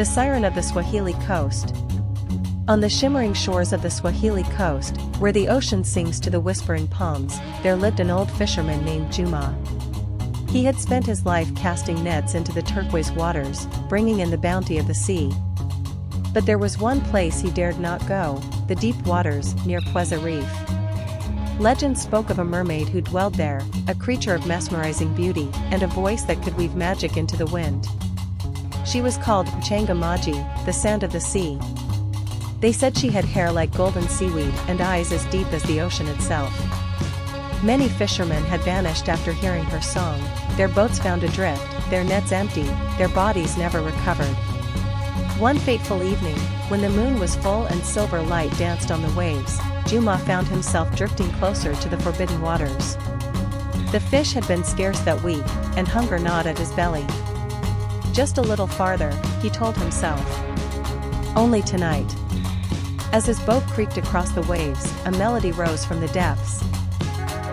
The Siren of the Swahili Coast. On the shimmering shores of the Swahili Coast, where the ocean sings to the whispering palms, there lived an old fisherman named Juma. He had spent his life casting nets into the turquoise waters, bringing in the bounty of the sea. But there was one place he dared not go, the deep waters near Pweza Reef. Legend spoke of a mermaid who dwelled there, a creature of mesmerizing beauty, and a voice that could weave magic into the wind. She was called Mchanga Maji, the sand of the sea. They said she had hair like golden seaweed and eyes as deep as the ocean itself. Many fishermen had vanished after hearing her song, their boats found adrift, their nets empty, their bodies never recovered. One fateful evening, when the moon was full and silver light danced on the waves, Juma found himself drifting closer to the forbidden waters. The fish had been scarce that week, and hunger gnawed at his belly. Just a little farther, he told himself. Only tonight. As his boat creaked across the waves, a melody rose from the depths.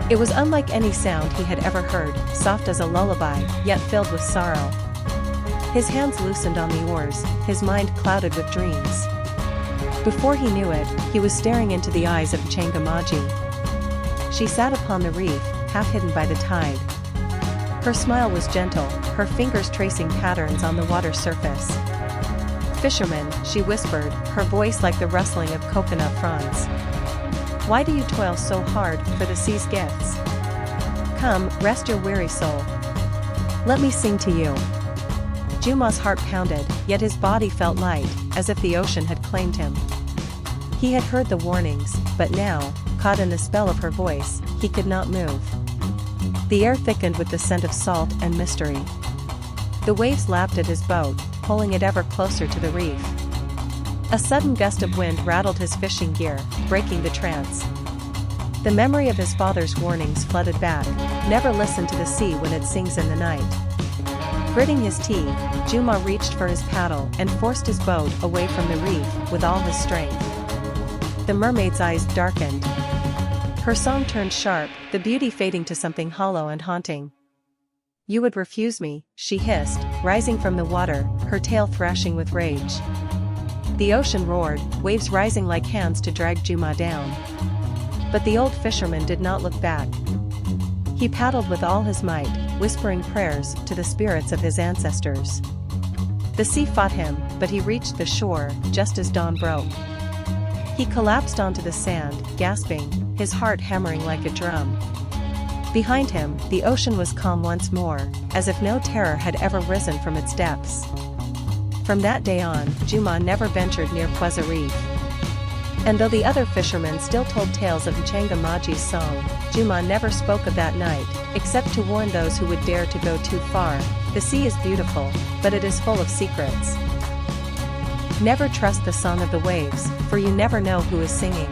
It was unlike any sound he had ever heard, soft as a lullaby, yet filled with sorrow. His hands loosened on the oars, his mind clouded with dreams. Before he knew it, he was staring into the eyes of Mchanga Maji. She sat upon the reef, half hidden by the tide. Her smile was gentle, her fingers tracing patterns on the water surface. "Fisherman," she whispered, her voice like the rustling of coconut fronds. "Why do you toil so hard for the sea's gifts? Come, rest your weary soul. Let me sing to you." Juma's heart pounded, yet his body felt light, as if the ocean had claimed him. He had heard the warnings, but now, caught in the spell of her voice, he could not move. The air thickened with the scent of salt and mystery. The waves lapped at his boat, pulling it ever closer to the reef. A sudden gust of wind rattled his fishing gear, breaking the trance. The memory of his father's warnings flooded back: never listen to the sea when it sings in the night. Gritting his teeth, Juma reached for his paddle and forced his boat away from the reef with all his strength. The mermaid's eyes darkened. Her song turned sharp, the beauty fading to something hollow and haunting. "You would refuse me," she hissed, rising from the water, her tail thrashing with rage. The ocean roared, waves rising like hands to drag Juma down. But the old fisherman did not look back. He paddled with all his might, whispering prayers to the spirits of his ancestors. The sea fought him, but he reached the shore just as dawn broke. He collapsed onto the sand, gasping, his heart hammering like a drum. Behind him, the ocean was calm once more, as if no terror had ever risen from its depths. From that day on, Juma never ventured near Pweza Reef. And though the other fishermen still told tales of Mchanga Maji's song, Juma never spoke of that night, except to warn those who would dare to go too far. The sea is beautiful, but it is full of secrets. Never trust the song of the waves, for you never know who is singing.